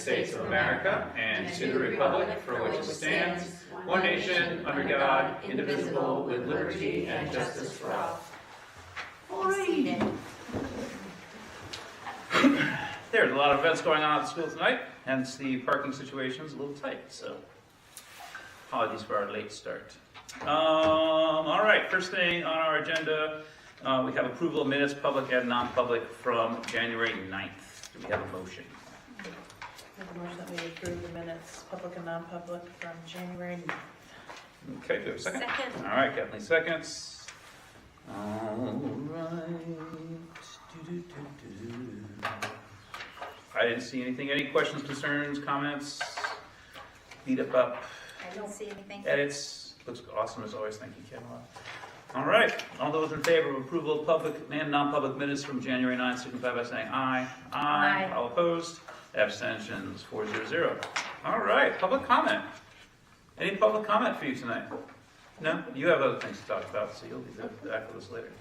States of America and to the republic for which it stands, one nation, under God, indivisible, with liberty and justice for all. There's a lot of events going on at the school tonight, hence the parking situation is a little tight, so apologies for our late start. All right, first thing on our agenda, we have approval of minutes, public and non-public, from January 9th. Do we have a motion? Make a motion that we approve the minutes, public and non-public, from January 9th. Okay, do we have a second? Second. All right, Kathleen seconds. All right. I didn't see anything. Any questions, concerns, comments? Beat up, I don't see anything. edits. Looks awesome as always. Thank you, Camelot. All right. All those in favor of approval of public and non-public minutes from January 9th, signify by saying aye. Aye. Aye. All opposed? Abstentions, 400. All right. Public comment. Any public comment for you tonight? No? You have other things to talk about, so you'll be back with us later.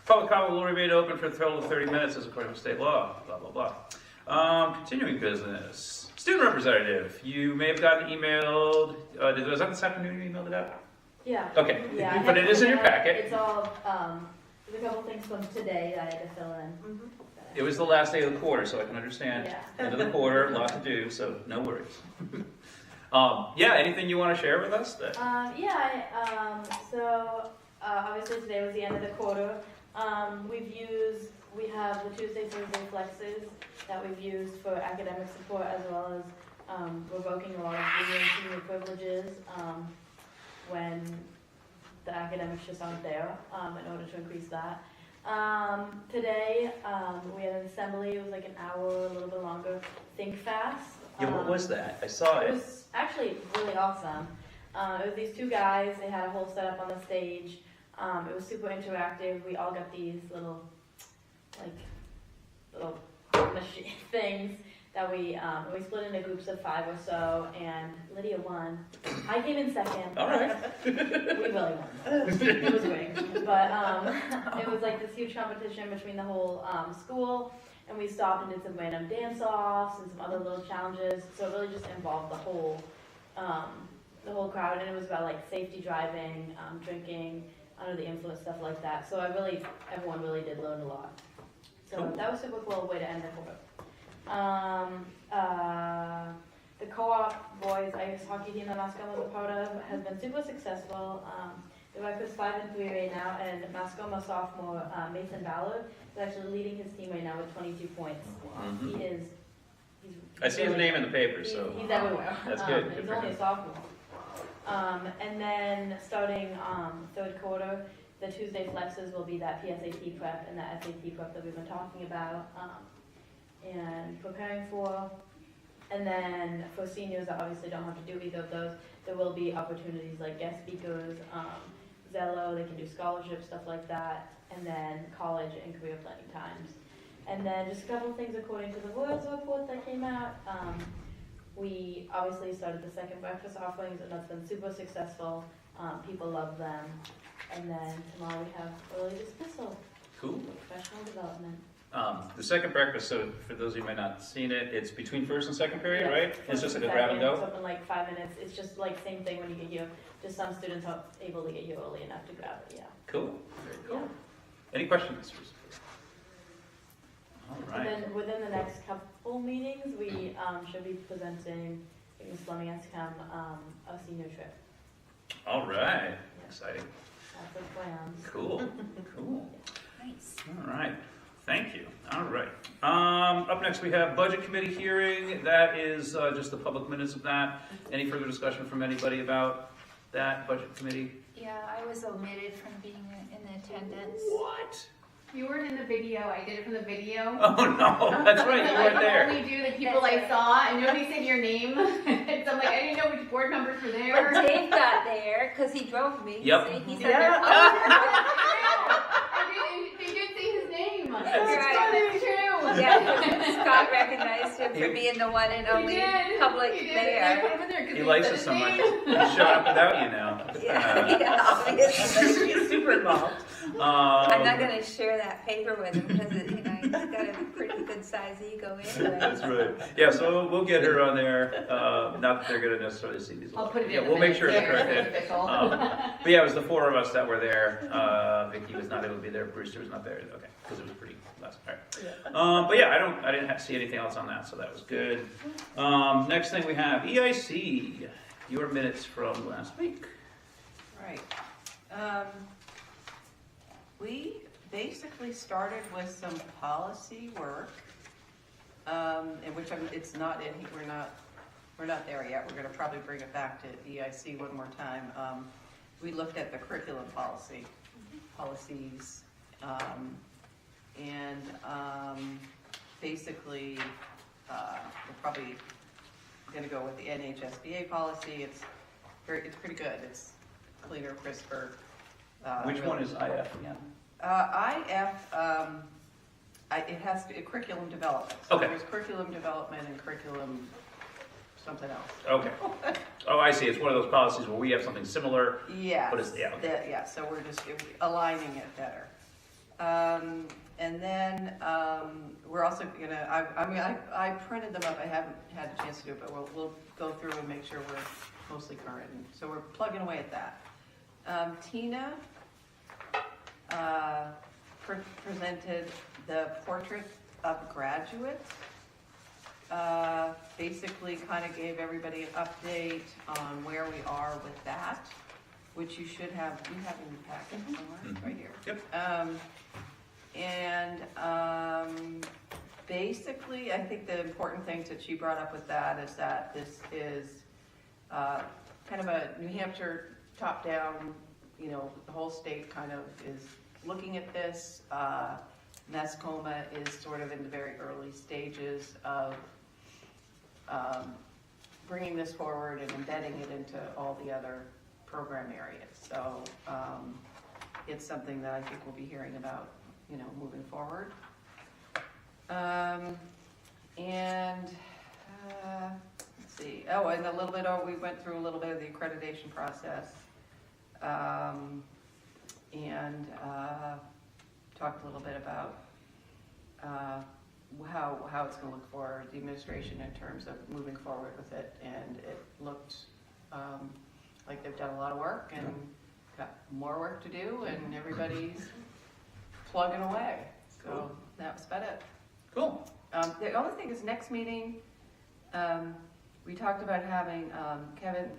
Public comment will remain open for a total of 30 minutes as according to state law. Blah, blah, blah. Continuing business. Student representative. You may have gotten emailed. Was that this afternoon you emailed it out? Yeah. Okay. Yeah, But it is in your packet. It's all, there's a couple things from today that I had to fill in. It was the last day of the quarter, so I can understand. Yeah. End of the quarter, a lot to do, so no worries. Yeah, anything you want to share with us? So obviously today was the end of the quarter. We have the Tuesday, Thursday flexes that we've used for academic support as well as revoking a lot of junior and senior privileges when the academics just aren't there in order to increase that. Today we had an assembly. It was like an hour, a little bit longer. Think fast. Yeah, what was that? I saw It it. was actually really awesome. It was these two guys. They had a whole setup on the stage. It was super interactive. We all got these little machine things that we split into groups of 5 or so, and Lydia won. I came in second. All right. We really won. It was great. But it was like this huge competition between the whole school, and we stopped and did some random dance-offs and some other little challenges. So it really just involved the whole crowd, and it was about like safety driving, drinking under the influence, stuff like that. So everyone really did learn a lot. So Cool. that was super cool way to end the quarter. The co-op boys ice hockey team that Mascoma was a part of has been super successful. The record is 5-3 right now, and Mascoma sophomore Mason Ballard is actually leading his team right now with 22 points. Mhm. He's I see his name in the paper, so. he's everywhere. That's good. Good He's for only him. a sophomore. And then starting third quarter, the Tuesday flexes will be that PSAT prep and that SAT prep that we've been talking about and preparing for. And then for seniors that obviously don't have to do either of those, there will be opportunities like guest speakers, Zello, they can do scholarships, stuff like that, and then college and career planning times. And then just a couple of things according to the Royals report that came out. We obviously started the second breakfast offerings, and that's been super successful. People love them. And then tomorrow we have early dismissal, Cool. professional development. The second breakfast, so for those of you who might not have seen it, it's between first and second period, Yeah, right? It's first just like and a grab and second, go? Something like 5 minutes. It's just like same thing when you get here. Just some students aren't able to get here early enough to grab it, yeah. Cool. Very cool. Yeah. Any questions? All And right. then within the next couple meetings, we should be presenting, I think Ms. Fleming has to come, a senior trip. All right. Exciting. Lots of plans. Cool. Cool. Nice. All right. Thank you. All right. Up next, we have Budget Committee hearing. That is just the public minutes of that. Any further discussion from anybody about that Budget Committee? Yeah, I was omitted from being in attendance. What? You weren't in the video. I did it from the video. Oh, no. That's right. You weren't I there. only do the people I saw, and nobody said your name. So I'm like, I didn't know which board members were there. But Dave got there because he drove me. Yep. See, he said Yeah. They did say his name. That's It's true. Yeah, Scott recognized him for being the one and He only did. public He did. there. I put him in there 'cause He they likes said us his so much. name. He's showing up without you now. Yeah, obviously. He's super involved. I'm not gonna share that paper with him because, he's got a pretty good size ego anyway. That's right. Yeah, so we'll get her on there. Not that they're gonna necessarily see these. I'll put it in. Yeah, the we'll make minutes. sure it's Yeah, corrected. official. But yeah, it was the four of us that were there. Vicky was not able to be there. Brewster was not there. Okay, because it was pretty last. All right. But yeah, I didn't see anything else on that, so that was good. Next thing we have EIC. Your minutes from last week. Right. We basically started with some policy work, in which it's not in, we're not there yet. We're gonna probably bring it back to EIC one more time. We looked at the curriculum policies, and basically, we're probably gonna go with the NHSBA policy. It's pretty good. It's cleaner, crisper. Which one is IF again? IF, it has curriculum development. So Okay. there's curriculum development and curriculum something else. Okay. Oh, I see. It's one of those policies where we have something similar. Yeah. But it's, yeah, okay. Yeah, so we're just aligning it better. And then we're also gonna, I printed them up. I haven't had a chance to do it, but we'll go through and make sure we're mostly current. And so we're plugging away at that. Tina presented the portrait of graduate. Basically kind of gave everybody an update on where we are with that, which you should have, in your packet somewhere, right here. Yep. Basically, I think the important things that she brought up with that is that this is kind of a New Hampshire top-down, the whole state kind of is looking at this. Mascoma is sort of in the very early stages of bringing this forward and embedding it into all the other program areas. So it's something that I think we'll be hearing about, moving forward. Let's see. Oh, and a little bit, we went through a little bit of the accreditation process. Talked a little bit about how it's going to look for the administration in terms of moving forward with it, and it looked like they've done a lot of work and got more work to do, and everybody's plugging away. So that was about it. Cool. The only thing is, next meeting, we talked about having Kevin,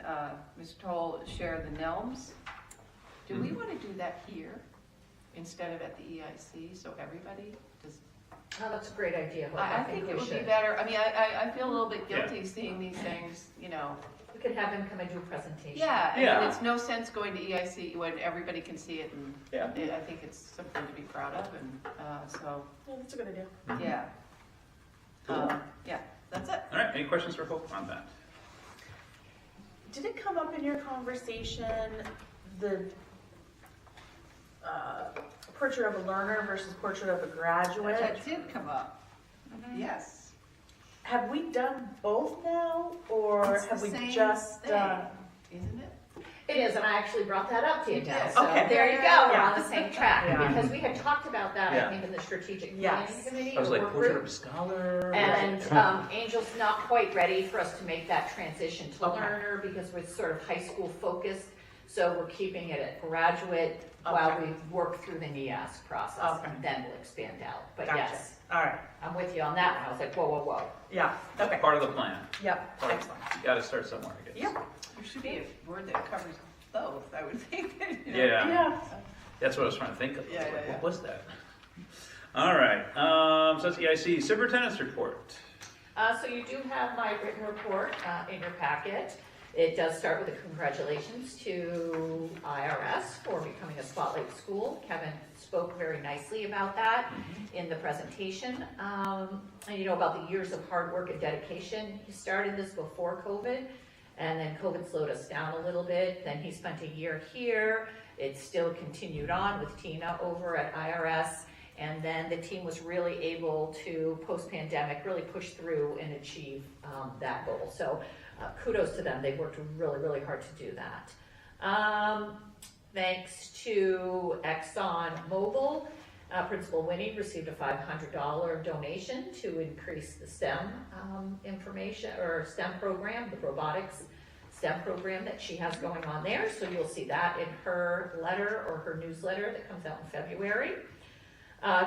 Mr. Toll, share the NELMs. Do we want to do that here instead of at the EIC, so everybody does? Oh, that's a great idea. I think it would be better. I mean, I feel a little bit guilty seeing these things, We could have him come and do a presentation. Yeah, Yeah. and it's no sense going to EIC when everybody can see it, and Yeah. I think it's something to be proud of, and so, Yeah, that's a good idea. yeah. Cool. Yeah, that's it. All right. Any questions for Hope on that? Did it come up in your conversation, the portrait of a learner versus portrait of a graduate? That did come up. Yes. Have we done both now, or It's the have we same just thing, done? Isn't it? It is, and I actually brought that up to you, Deb. Yes. So Okay. there you go, we're Yeah. on the same track. Yeah. Because we had talked about that, Yeah. I think, in the strategic planning Yes. committee. I was or like, work portrait group. of a scholar. And Angel's not quite ready for us to make that transition to Okay. learner because we're sort of high school focused. So we're keeping it at graduate while Okay. we work through the NEASC process, Okay. and then we'll expand out. But Gotcha. yes, All right. I'm with you on that one. I was like, whoa, whoa, whoa. Yeah. Okay. Part of the plan. Yep. Part of- Excellent. You got to start somewhere, I guess. Yep. There should be a word that covers both, I would think. Yeah. Yeah. That's what I was trying to think of. Yeah, Like, yeah, yeah. What was that? All right. So that's EIC. Superintendent's report. So you do have my written report in your packet. It does start with a congratulations to IRS for becoming a Spotlight School. Kevin spoke very nicely about that in the presentation. And about the years of hard work and dedication. He started this before COVID, and then COVID slowed us down a little bit. Then he spent a year here. It still continued on with Tina over at IRS. And then the team was really able to, post-pandemic, really push through and achieve that goal. So kudos to them. They worked really, really hard to do that. thanks to ExxonMobil. Principal Winnie received a $500 donation to increase the STEM information, or STEM program, the robotics STEM program that she has going on there. So you'll see that in her letter, or her newsletter that comes out in February.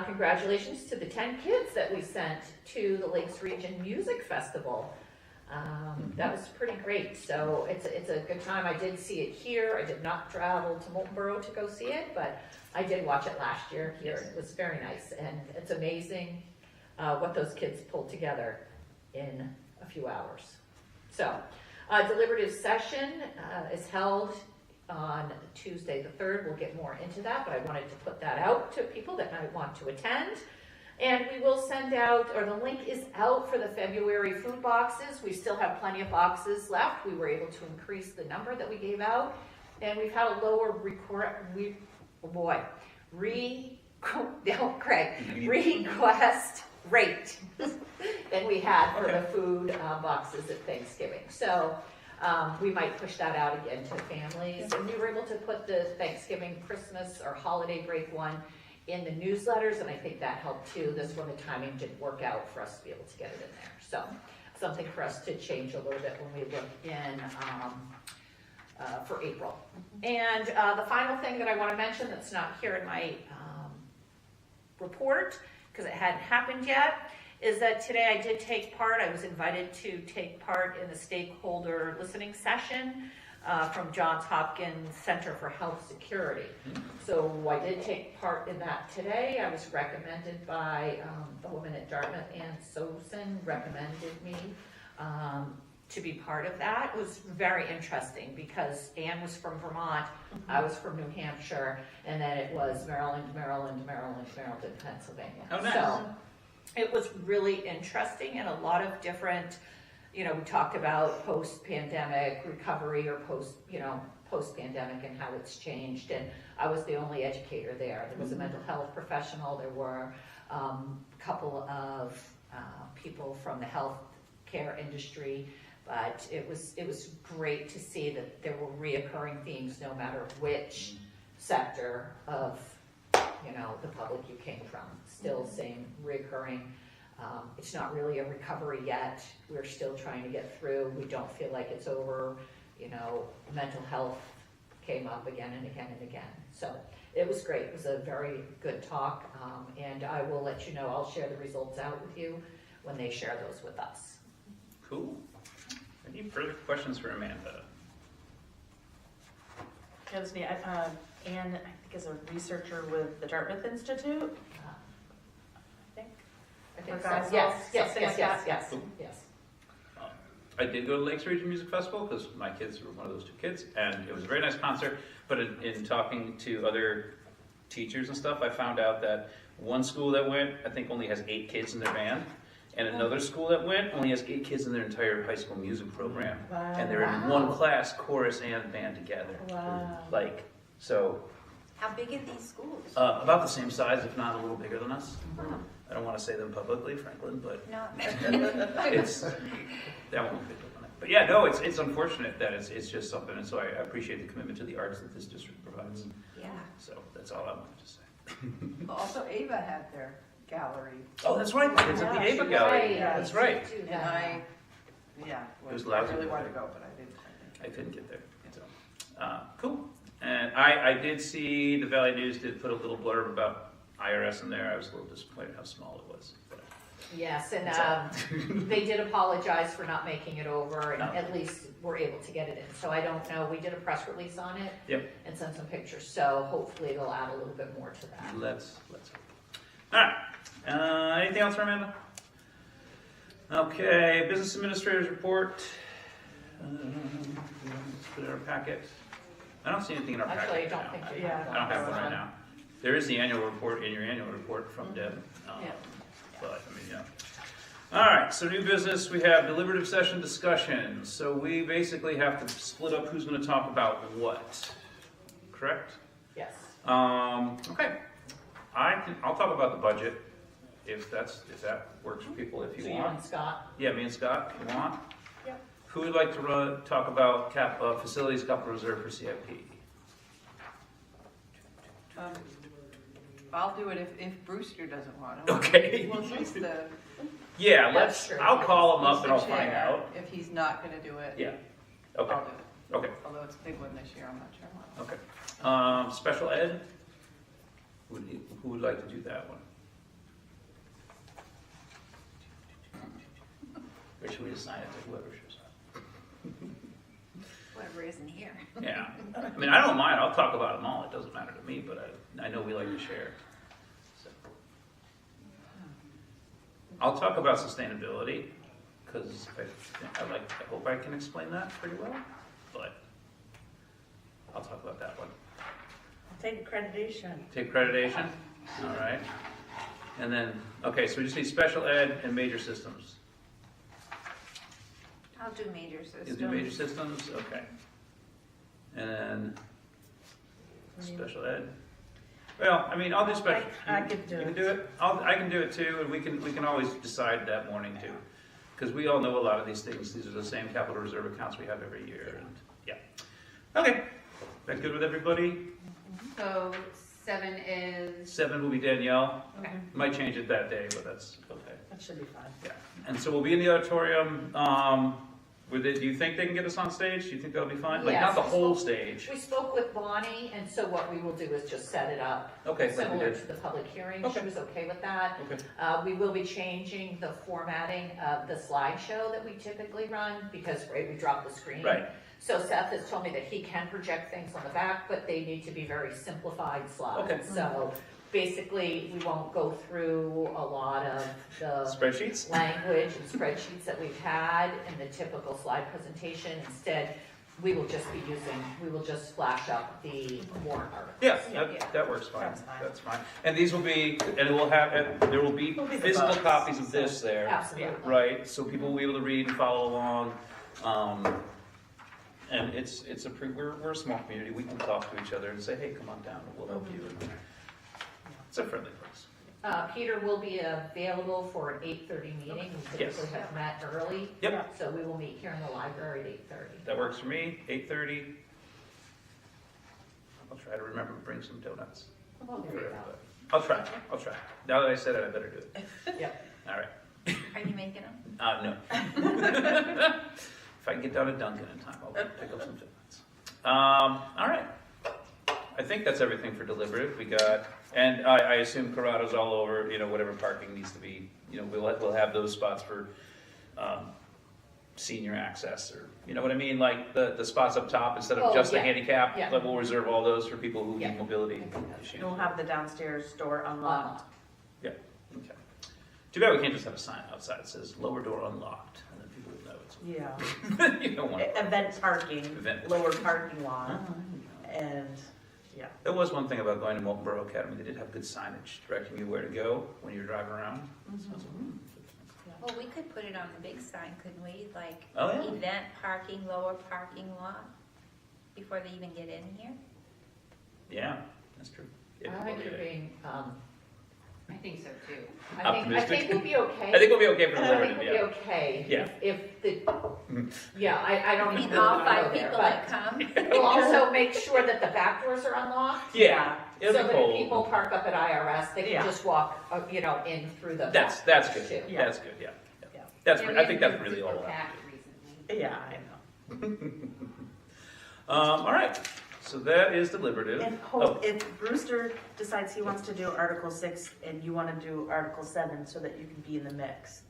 Congratulations to the 10 kids that we sent to the Lakes Region Music Festival. That was pretty great. So it's a good time. I did see it here. I did not travel to Moultonborough to go see it, but I did watch it last year here. It was very nice, and it's amazing what those kids pulled together in a few hours. So, deliberative session is held on Tuesday the 3rd. We'll get more into that, but I wanted to put that out to people that might want to attend. And we will send out, or the link is out for the February food boxes. We still have plenty of boxes left. We were able to increase the number that we gave out, and we've had a lower request rate than we had for the food boxes at Thanksgiving. So we might push that out again to families. And we were able to put the Thanksgiving, Christmas, or holiday break one in the newsletters, and I think that helped too. This one, the timing didn't work out for us to be able to get it in there. So something for us to change a little bit when we look in for April. And the final thing that I want to mention that's not here in my report, because it hadn't happened yet, is that today I did take part. I was invited to take part in the stakeholder listening session from Johns Hopkins Center for Health Security. So I did take part in that today. I was recommended by a woman at Dartmouth, Ann Sosen, recommended me to be part of that. It was very interesting because Ann was from Vermont, I was from New Hampshire, and then it was Maryland, Pennsylvania. Oh, nice. So it was really interesting, and a lot of different, we talked about post-pandemic recovery, or post-pandemic and how it's changed. And I was the only educator there. There was a mental health professional. There were a couple of people from the healthcare industry. But it was great to see that there were reoccurring themes no matter which sector of the public you came from. Still same reoccurring. It's not really a recovery yet. We're still trying to get through. We don't feel like it's over. Mental health came up again and again and again. So it was great. It was a very good talk. And I will let you know. I'll share the results out with you when they share those with us. Cool. Any further questions for Amanda? Ann, I think, is a researcher with the Dartmouth Institute. I think so. Guys, Yes. Cool. Yes. I did go to Lakes Region Music Festival because my kids were one of those two kids, and it was a very nice concert. But in talking to other teachers and stuff, I found out that one school that went, I think, only has 8 kids in their band. And another school that went only has 8 kids in their entire high school music program. Wow. And they're in one class, chorus and band together. Wow. So How big are these schools? about the same size, if not a little bigger than us. I don't want to say them publicly, Franklin, but No. it's, that won't be on it. But yeah, no, it's unfortunate that it's just something, and so I appreciate the commitment to the arts that this district provides. Yeah. So that's all I wanted to say. Also, Ava had their gallery. Oh, that's right, it's at the Ava Gallery. That's right. And I was I lousy. really wanted to go, but I didn't. I couldn't get there. So, cool. And I did see the Valley News did put a little blurb about IRS in there. I was a little disappointed how small it was. But Yes, and they did apologize for not making it over, and at least we're able to get it in. So I don't know, we did a press release on it. Yep. And sent some pictures, so hopefully they'll add a little bit more to that. let's hope. All right. Anything else for Amanda? Okay, business administrator's report. Put it in our packet. I don't see anything in our packet. Actually, I don't now. think you have I don't have one right now. There is the annual report in your annual report from Deb. Yeah. But, All right, so new business, we have deliberative session discussion. So we basically have to split up who's going to talk about what. Correct? Yes. Okay. I'll talk about the budget if that works for people. If you So want. you and Scott? Yeah, me and Scott, if you want. Yep. Who would like to talk about facilities capital reserve for CIP? I'll do it if Brewster doesn't want to. Okay. Well, he's the. Yeah, That's true. I'll call him up he's and the I'll find chair. out. If he's not gonna do it. Yeah, okay, I'll do it. okay, Although it's a big one this year, I'm not sure. okay. Special ed? Who would like to do that one? Or should we assign it to whoever shows up? Whoever isn't here. Yeah, I mean, I don't mind, I'll talk about them all, it doesn't matter to me, but I know we like to share. So. I'll talk about sustainability, because I hope I can explain that pretty well, but I'll talk about that one. Take accreditation. Take accreditation, all right. And then, okay, so we just need special ed and major systems. I'll do major systems. You do major systems, okay. And then, special ed. Well, I mean, I'll do special. I could do You can it. do it? I can do it too, and we can always decide that morning too. Because we all know a lot of these things. These are the same capital reserve accounts we have every year, and, yeah. Okay, that good with everybody? So 7 is, 7 will be Danielle. okay. Might change it that day, but that's okay. That should be fine. Yeah. And so we'll be in the auditorium. Do you think they can get us on stage? Do you think that'll be fine? Like, not Yes. the whole stage. We spoke with Bonnie, and so what we will do is just set it up Okay, like we similar did. to the public hearing. Okay. She was okay with that. Okay. We will be changing the formatting of the slideshow that we typically run because, right, we dropped the screen. Right. So Seth has told me that he can project things on the back, but they need to be very simplified slides. Okay. So basically, we won't go through a lot of the Spreadsheets? language and spreadsheets that we've had in the typical slide presentation. Instead, we will just flash up the warrant articles. Yeah, that works fine. That's fine. That's fine. And these will be, and it will have, there will be Will be the physical books, copies of so- this there. Absolutely. Right, so people will be able to read and follow along. And we're a small community, we can talk to each other and say, hey, come on down, we'll help you. And it's a friendly place. Peter will be available for an 8:30 meeting. We Yes. typically have met early. Yep. So we will meet here in the library at 8:30. That works for me, 8:30. I'll try to remember to bring some donuts Well, for there you go. everybody. I'll try. Now that I said it, I better do it. Yep. All right. Are you making them? No. If I can get down to Dunkin' in time, I'll pick up some donuts. All right. I think that's everything for deliberative. We got, and I assume Corrado's all over, whatever parking needs to be, we'll have those spots for senior access, or, you know what I mean? Like the spots up top, instead of Oh, just the yeah. handicap, Yeah. like we'll reserve all those for people who Yeah. need mobility I think that's issues. We'll have the downstairs door unlocked. Yeah, okay. Too bad we can't just have a sign outside that says lower door unlocked, and then people will know it's, Yeah. you don't want to. Event parking, Event. lower parking lot, and, yeah. There was one thing about going to Molten Borough Academy, they did have good signage directing you where to go when you're driving around. So I was like, Well, we could put it on the big sign, couldn't we? Like, Oh, yeah. event parking, lower parking lot, before they even get in here? Yeah, that's true. Yeah, I think well, you're yeah. being, I think so too. I Optimistic? think we'll be okay. I think we'll be okay for I think deliberative, we'll be yeah. okay. Yeah. If the, yeah, I don't I mean, even all know 5 there, people but that come? we'll also make sure that the back doors are unlocked. Yeah, it'll So be that if people cold. park up at IRS, they Yeah. can just walk, in through the That's back good, too. Yeah. that's good, yeah. Yeah. That's, Yeah, we I think had that's really all. super we'll have packed to recently. Yeah, I know. do. All right, so that is deliberative. If if Brewster decides he wants to do Article 6 and you want to do Article 7 so that you can be in the mix.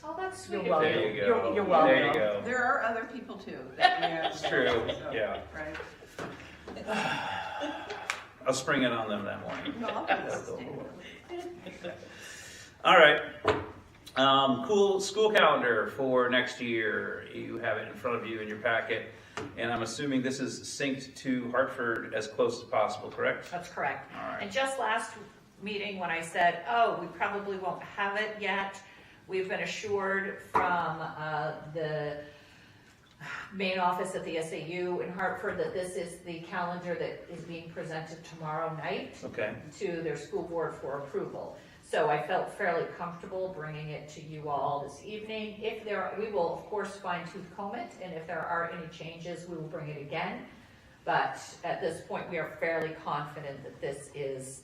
Oh, that's You're sweet. welcome. There you go. You're welcome. There you go. There are other people too. that we have It's to- true, so, yeah. Right. I'll spring it on them that morning. No, I'll That'll just go stay. over well. All right. Cool school calendar for next year. You have it in front of you in your packet. And I'm assuming this is synced to Hartford as close as possible, correct? That's correct. All right. And just last meeting, when I said, oh, we probably won't have it yet, we've been assured from the main office at the SAU in Hartford that this is the calendar that is being presented tomorrow night Okay. to their school board for approval. So I felt fairly comfortable bringing it to you all this evening. We will of course fine tooth comb it, and if there are any changes, we will bring it again. But at this point, we are fairly confident that this is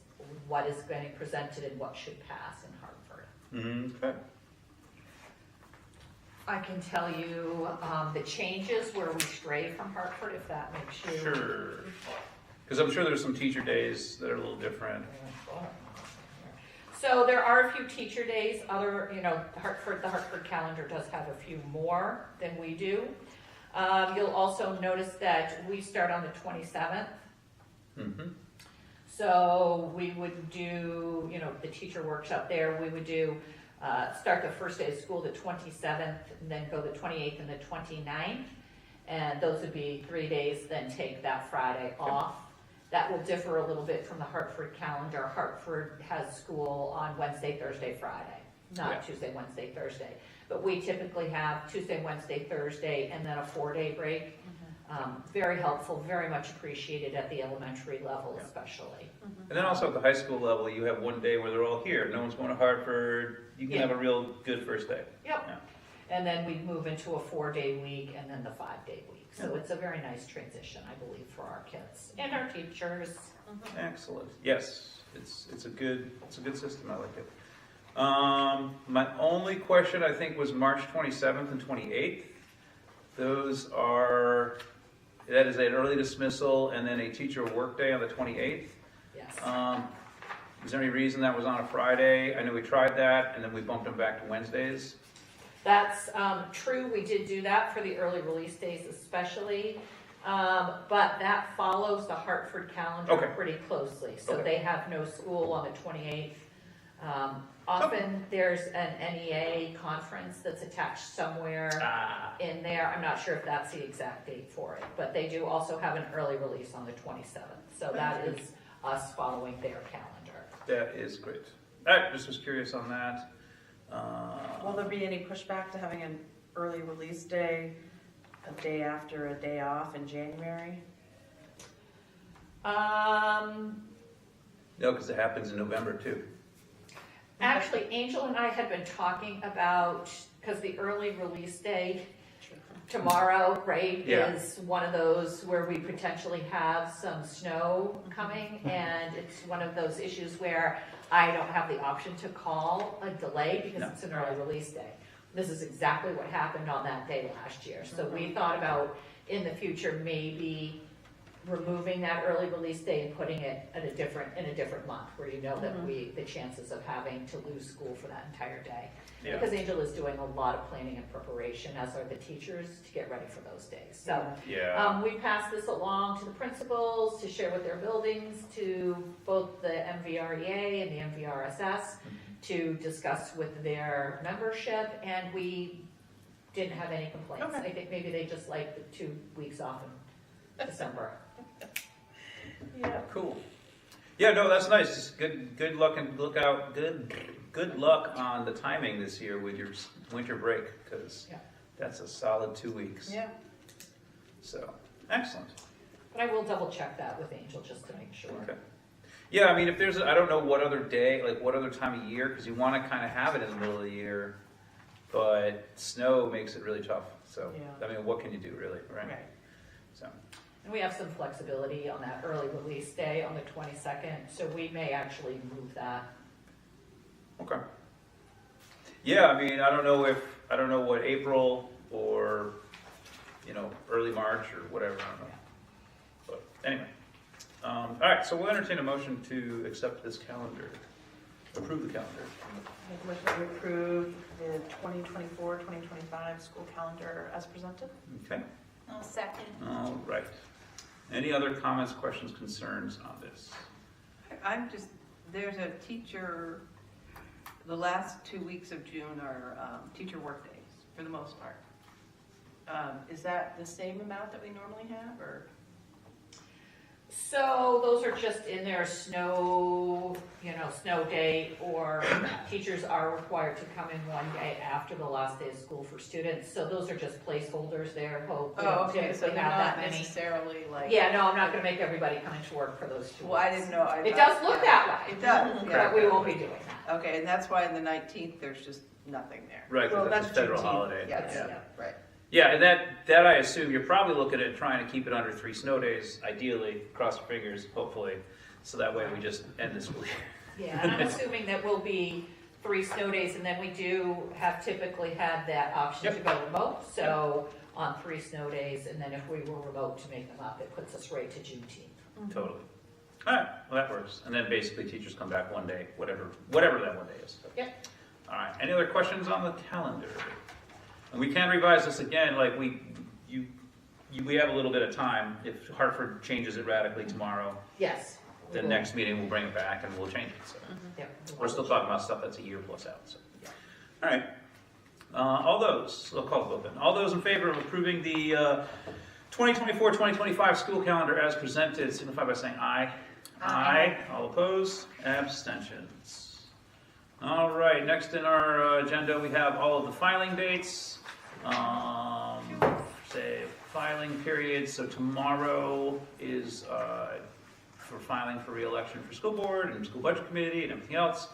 what is being presented and what should pass in Hartford. Okay. I can tell you the changes where we stray from Hartford, if that makes you. Sure. Because I'm sure there's some teacher days that are a little different. So there are a few teacher days, other, the Hartford calendar does have a few more than we do. You'll also notice that we start on the 27th. Mm-hmm. So we would do, the teacher workshop there, we would do, start the first day of school the 27th, and then go the 28th and the 29th. And those would be 3 days, then take that Friday off. That will differ a little bit from the Hartford calendar. Hartford has school on Wednesday, Thursday, Friday, not Tuesday, Wednesday, Thursday. But we typically have Tuesday, Wednesday, Thursday, and then a 4-day break. Very helpful, very much appreciated at the elementary level especially. And then also at the high school level, you have one day where they're all here. No one's going to Hartford. You can have a real good first day. Yep. Yeah. And then we move into a 4-day week and then the 5-day week. So it's a very nice transition, I believe, for our kids and our teachers. Excellent. Yes, it's a good system. I like it. My only question, I think, was March 27th and 28th. That is an early dismissal and then a teacher workday on the 28th. Yes. Is there any reason that was on a Friday? I know we tried that and then we bumped them back to Wednesdays. That's true, we did do that for the early release days especially, but that follows the Hartford calendar pretty closely. So they have no school on the 28th. Often there's an NEA conference that's attached somewhere in there. I'm not sure if that's the exact date for it, but they do also have an early release on the 27th. So that is us following their calendar. That is great. I just was curious on that. Will there be any pushback to having an early release day, a day after a day off in January? No, because it happens in November too. Actually, Angel and I had been talking about, because the early release day tomorrow, right, is one of those where we potentially have some snow coming, and it's one of those issues where I don't have the option to call a delay because it's an early release day. This is exactly what happened on that day last year. So we thought about in the future maybe removing that early release day and putting it in a different month where that the chances of having to lose school for that entire day. Yeah. Because Angel is doing a lot of planning and preparation, as are the teachers, to get ready for those days. So we pass this along to the principals to share with their buildings, to both the MVREA and the MVRSS to discuss with their membership, and we didn't have any complaints. I think maybe they just like the 2 weeks off in December. Cool. Yeah, no, that's nice. Just good luck and good luck on the timing this year with your winter break, because that's a solid 2 weeks. Yeah. So, excellent. But I will double check that with Angel just to make sure. Okay. Yeah, I mean, if there's, I don't know what other day, like what other time of year, because you want to kind of have it in the middle of the year, but snow makes it really tough. So, I mean, what can you do really, right? So. And we have some flexibility on that early release day on the 22nd, so we may actually move that. Okay. Yeah, I mean, I don't know what April or, early March or whatever, I don't know. But anyway. All right, so we'll entertain a motion to accept this calendar, approve the calendar. Make a motion to approve the 2024-2025 school calendar as presented. Okay. I'll second. All right. Any other comments, questions, concerns on this? There's a teacher, the last 2 weeks of June are teacher work days, for the most part. Is that the same amount that we normally have, or? So those are just in their snow day, or teachers are required to come in one day after the last day of school for students. So those are just placeholders there. So they're not necessarily like. Yeah, no, I'm not going to make everybody come into work for those 2 weeks. Well, I didn't know. It does look that way. It does. But we won't be doing that. Okay, and that's why on the 19th there's just nothing there. Right, because Well, that's a that's federal Juneteenth. holiday. Yeah, right. Yeah, and that I assume you're probably looking at trying to keep it under 3 snow days, ideally, cross your fingers, hopefully, so that way we just end the school year. Yeah, and I'm assuming that will be 3 snow days, and then we do have typically had that option to go remote, so on 3 snow days, and then if we were remote to make them up, it puts us right to Juneteenth. Totally. All right, well, that works. And then basically teachers come back one day, whatever that one day is. So. Yep. All right, any other questions on the calendar? And we can revise this again, like we have a little bit of time. If Hartford changes it radically tomorrow, Yes. we the will. next meeting we'll bring it back and we'll change it. So Yep. we're still talking about stuff that's a year plus out. So. All right, all those, we'll call it open. All those in favor of approving the 2024-2025 school calendar as presented, signify by saying aye. Aye. All opposed? Abstentions. All right, next in our agenda, we have all of the filing dates. Say filing period, so tomorrow is for filing for re-election for school board and school budget committee and everything else.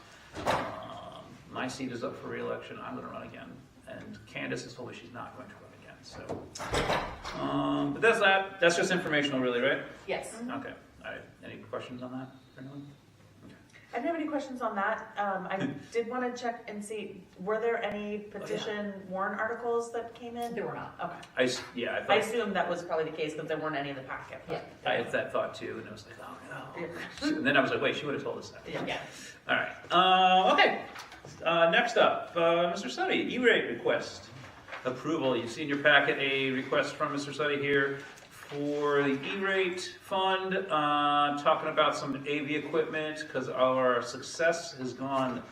My seat is up for re-election, I'm gonna run again, and Candace has told me she's not going to run again, so. But that's just informational really, right? Yes. Okay, all right, any questions on that for anyone? I didn't have any questions on that. I did want to check and see, were there any petition warrant articles that came in? There were not. Okay. I I thought, assumed that was probably the case, because there weren't any in the packet. but- I had that thought too, and I was like, oh no. And then I was like, wait, she would have told us that. Yeah. All right, okay. Next up, Mr. Suddy, E-rate request approval. You see in your packet a request from Mr. Suddy here for the E-rate fund, talking about some AV equipment, because our success has gone,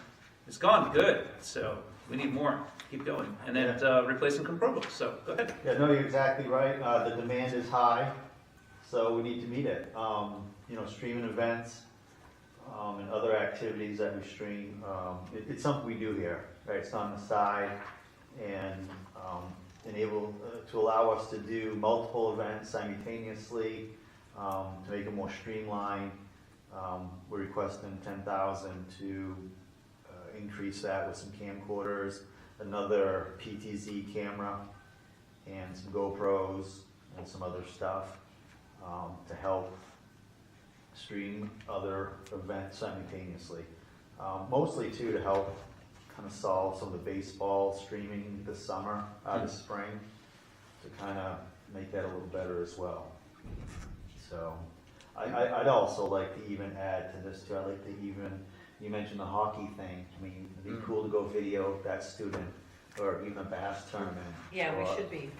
it's gone good, so we need more. Keep going. And then replacing some Chromebooks, so go ahead. Yeah, no, you're exactly right. The demand is high, so we need to meet it. Streaming events and other activities that we stream, it's something we do here, right? It's on the side, and enable to allow us to do multiple events simultaneously, to make it more streamlined. We're requesting 10,000 to increase that with some camcorders, another PTZ camera, and some GoPros and some other stuff to help stream other events simultaneously. Mostly too to help kind of solve some of the baseball streaming this summer, this spring, to kind of make that a little better as well. So I'd also like to even add to this too. I'd like to even, you mentioned the hockey thing. I mean, it'd be cool to go video that student, or even a bass tournament. Yeah, or,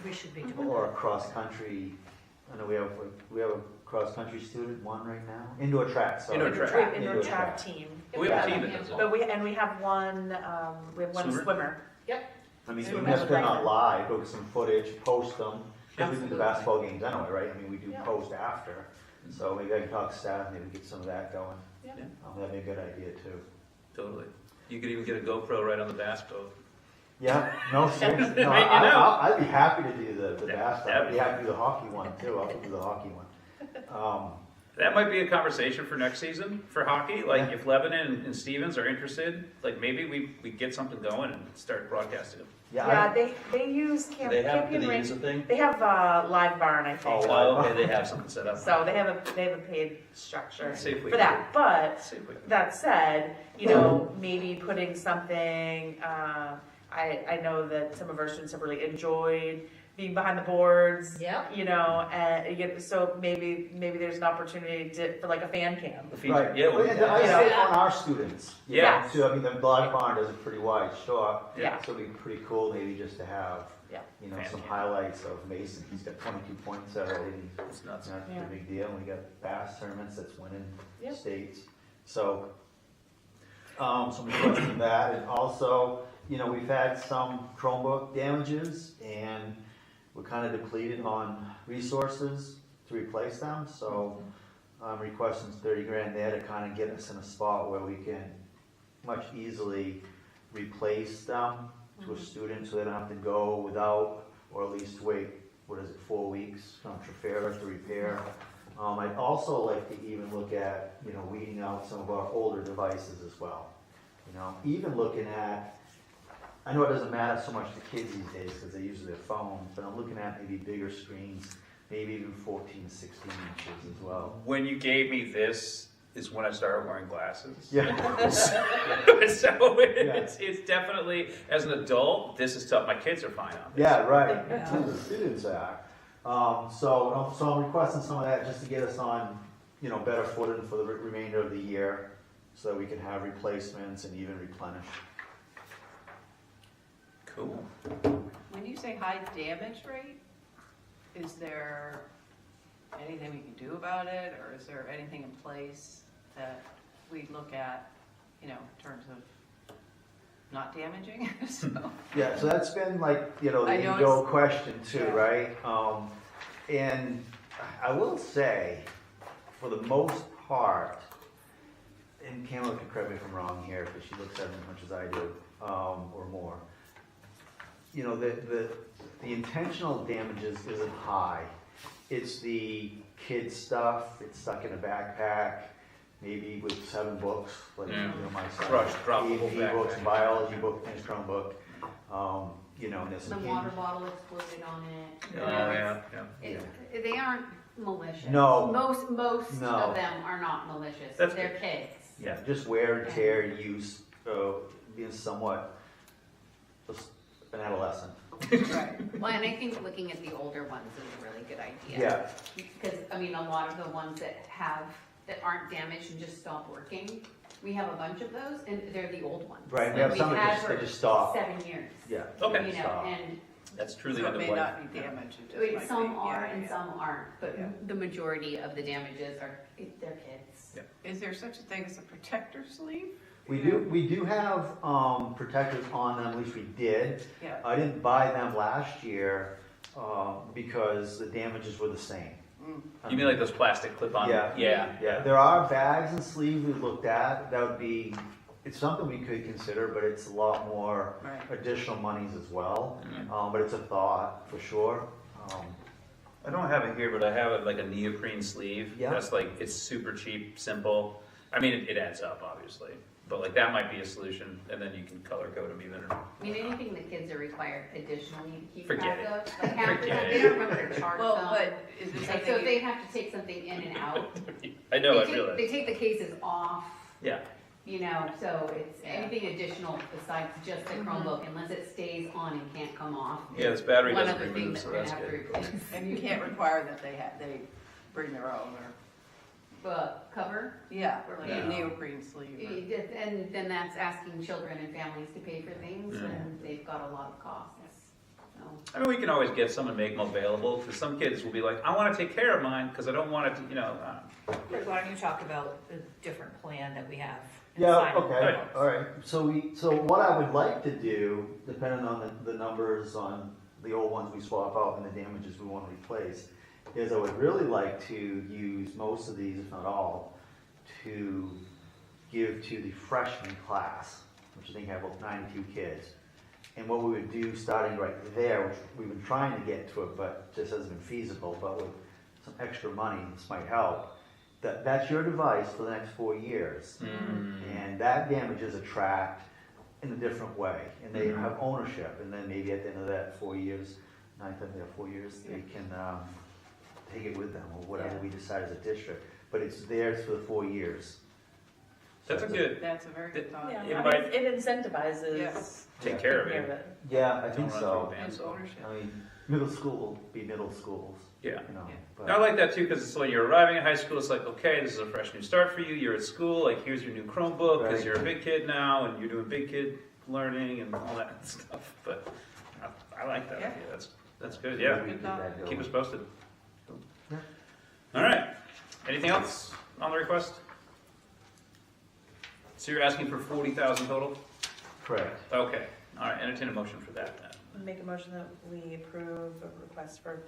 we should be doing or that. a cross country. I know we have a cross country student, one right now. Indoor track, sorry. Indoor track. Indoor track team. We have a team that does it. But we have one swimmer. I mean, Swim even if they're not event. live, go with some footage, post them. Because we do the Absolutely. basketball games anyway, right? I mean, we do Yeah. post after. So maybe I can talk to staff, maybe get some of that going. Yeah. That'd be a good idea too. Totally. You could even get a GoPro right on the bass boat. Yeah, no, seriously. No, Right, you know. I'd be happy to do the Yeah, basketball. that'd I'd be be happy to do the hockey one too. I'll do the hockey one. That might be a conversation for next season for hockey. Like if Lebanon and Stevens are interested, like maybe we get something going and start broadcasting them. Yeah, they use Campion Range. thing? They have Live Barn, I think. Oh, okay, they have something set up. So they have a paid structure Let's see if we for can- that. But let's see if we can- that said, maybe putting something. I know that some of our students have really enjoyed being behind the boards. Yep. So maybe there's an opportunity for like a fan cam. The feature. Right. Yeah, Well, we- I say on our students. Yeah. Too. I mean, the Live Barn does a pretty wide shot. Yeah. So it'd be pretty cool maybe just to have, Yeah. some highlights of Mason. He's got 22 points already. It's nuts. That's a Yeah. pretty big deal. We got bass tournaments that's winning Yeah. states. So, some requesting that, and also, we've had some Chromebook damages, and we're kind of depleted on resources to replace them. So, I'm requesting 30 grand there to kind of get us in a spot where we can much easily replace them to a student, so they don't have to go without, or at least wait, 4 weeks from Trafera to repair. I'd also like to even look at, weeding out some of our older devices as well. Even looking at, I know it doesn't matter so much to kids these days because they use their phones, but I'm looking at maybe bigger screens, maybe even 14 to 16 inches as well. When you gave me this is when I started wearing glasses. Yeah. So it's definitely, as an adult, this is tough. My kids are fine on this. Yeah, right. Students are. So I'm requesting some of that just to get us on, better footing for the remainder of the year, so that we can have replacements and even replenish. Cool. When you say high damage rate, is there anything we can do about it, or is there anything in place that we look at, in terms of not damaging? So, Yeah, so that's been like, the I know age-old question too, yeah. right? And I will say, for the most part, and Camilla can correct me if I'm wrong here, because she looks at it as much as I do, or more. The intentional damages isn't high. It's the kid stuff, it's stuck in a backpack, maybe with 7 books, like, my son. Crushed, droppable AP books, backpack. biology book, and his Chromebook. And there's The some water bottle exploded on it. Oh, yeah. They aren't malicious. No. Most No. of them are not malicious. That's They're kids. Yeah, just wear and tear, use, being somewhat just an adolescent. right. Well, and I think looking at the older ones is a really good idea. Yeah, Because, a lot of the ones that aren't damaged and just stop working, we have a bunch of those, and they're the old ones. right, we Like have some we've that had just, for they just stop. 7 years. Yeah. Okay. Stop. And That's truly So end it of may life. not be damaged. it just might some be- are yeah, and yeah. some aren't, but Yeah. the majority of the damages are, they're kids. Yeah. Is there such a thing as a protector sleeve? We do have protectors on them, at least we did. Yeah. I didn't buy them last year because the damages were the same. You mean like those plastic clip-on? Yeah. Yeah. There are bags and sleeves we looked at, it's something we could consider, but it's a lot more Right. additional monies as well. Mhm. But it's a thought, for sure. I don't have it here, but I have it like a neoprene sleeve. Yeah. That's like, it's super cheap, simple. I mean, it adds up, obviously. But like, that might be a solution, and then you can color code them even. Anything that kids are required additionally to keep Forget track it. of, like half the Forget time, it. they don't remember their charts. Well, but is this Like, so if something, they have to take something in and out, I know, I they realize. take the cases off, Yeah. so it's Yeah. anything additional besides just the Chromebook, unless it stays on and can't come off. Yeah, this battery One doesn't other thing remove, that so we're that's gonna have to good. replace. and you can't require that they bring their own, or, Cover, yeah, or like Yeah. a neoprene sleeve. and then that's asking children and families to pay for things, Yeah. and they've got a lot of costs, so. I mean, we can always get some and make them available, because some kids will be like, I want to take care of mine, because I don't want it to, Why don't you talk about the different plan that we have? and Yeah, sign okay, Right. all right. So what I would like to do, depending on the numbers on the old ones we swap out and the damages we want to replace, is I would really like to use most of these, if not all, to give to the freshman class, which I think have about 92 kids. And what we would do, starting right there, which we've been trying to get to it, but just hasn't been feasible, but with some extra money, this might help. That's your device for the next 4 years. And that damages a tract in a different way. And they have ownership. And then maybe at the end of that 4 years, 9th of their 4 years, they can take it with them or whatever Yeah. we decide as a district. But it's theirs for the 4 years. that's a good, That's a very good thought. Yeah, It I might- mean, it incentivizes. Yeah. take care of taking it. Yeah, I think Don't run so. through bands. And ownership. I mean, middle school will be middle schools, Yeah. you know. Yeah. but- I like that too, because it's like you're arriving at high school, it's like, okay, this is a fresh new start for you, you're at school, like, here's your new Chromebook, because Right. you're a big kid now, and you're doing big kid learning and all that stuff, but I like that Yeah. idea, that's good, yeah. We Good did thought. that Keep go. us posted. Yeah. All right, anything else on the request? So you're asking for 40,000 total? Correct. Okay, all right, entertain a motion for that then. Make a motion that we approve a request for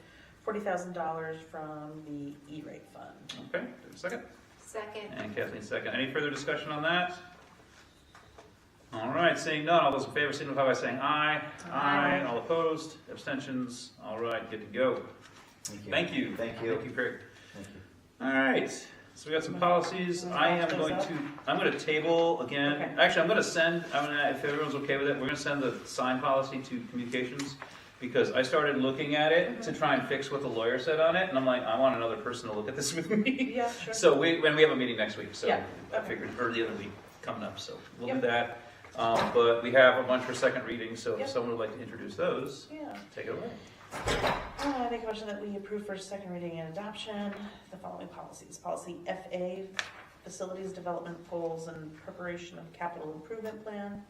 $40,000 from the E-rate fund. Okay, second? Second. And Kathleen second. Any further discussion on that? All right, seeing none, all those in favor signify by saying aye. Aye. All opposed, abstentions, all right, good to go. Thank you. Thank you. Thank you. Thank you, Craig. Thank you. All right, So we got some policies. I'm going to table again. Okay. Actually, if everyone's okay with it, we're going to send the sign policy to communications because I started looking at it to try and fix what the lawyer said on it, and I'm like, I want another person to look at this with me. Yeah, sure. So when we have a meeting next week, so Yeah. I figured, or the other week coming up, so we'll Yep. do that. But we have a bunch for second reading, so if Yep. someone would like to introduce those, Yeah. take it away. I make a motion that we approve for second reading and adoption the following policies. Policy FA, Facilities Development Goals and Preparation of Capital Improvement Plan.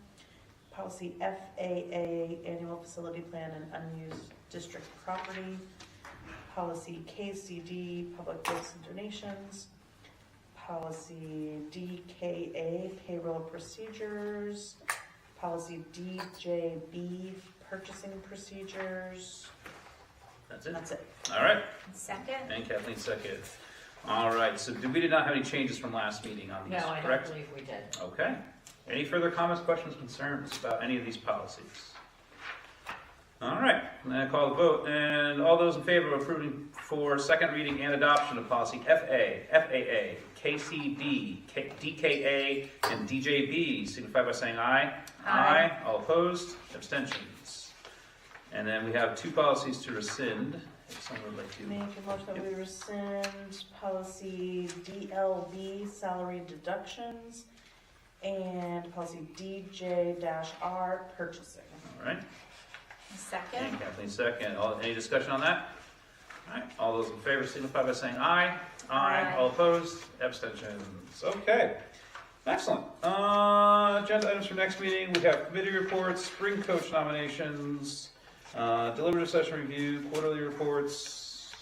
Policy FAA, Annual Facility Plan and Unused District Property. Policy KCD, Public Gifts and Donations. Policy DKA, Payroll Procedures. Policy DJB, Purchasing Procedures. That's it. That's it. All right. Second? And Kathleen second. All right, so we did not have any changes from last meeting on these, No, I don't correct? believe we did. Okay. Any further comments, questions, concerns about any of these policies? All right, I'm going to call the vote. And all those in favor of approving for second reading and adoption of policy FA, FAA, KCD, DKA, and DJB, signify by saying aye. Aye. All opposed? Abstentions? And then we have two policies to rescind, if someone would like to. Make a motion that we rescind policy DLB, salary deductions, and policy DJ-R, purchasing. All right, Second? and Kathleen second. Any discussion on that? All right, all those in favor signify by saying aye. Aye. All opposed? Abstentions? Okay, excellent. Agenda items for next meeting, we have committee reports, spring coach nominations, deliberative session review, quarterly reports.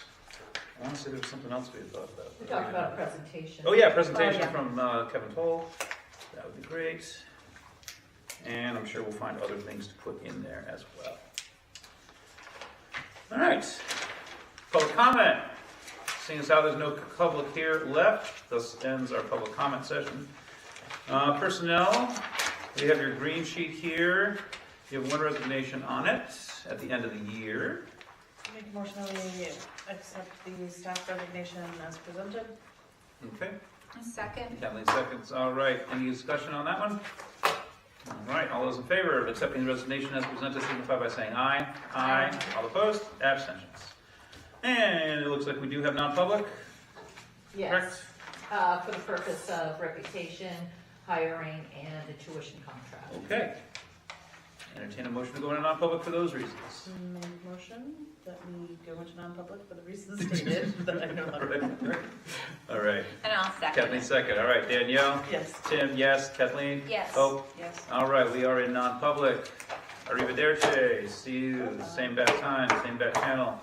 I want to say there was something else we had thought about. We talked about a presentation. Oh yeah, presentation Oh, yeah. from Kevin Toll. That would be great. And I'm sure we'll find other things to put in there as well. All right, public comment. Seeing as how there's no public here left, thus ends our public comment session. Personnel, we have your green sheet here. You have one resignation on it at the end of the year. Make a motion that we accept the staff resignation as presented. Okay, Second? Kathleen seconds. All right, any discussion on that one? All right, all those in favor of accepting the resignation as presented signify by saying aye. Aye. All opposed? Abstentions. And it looks like we do have non-public. Yes, for the purpose of reputation, hiring, and the tuition contract. Okay. Entertain a motion to go into non-public for those reasons. Make a motion that we go into non-public for the reasons stated that I know not. Right. All right, And I'll second Kathleen it. second. All right, Danielle? Yes. Tim, yes. Kathleen? Yes. Oh, Yes. all right, we are in non-public. Arrivederci. See you, same bad time, same bad channel.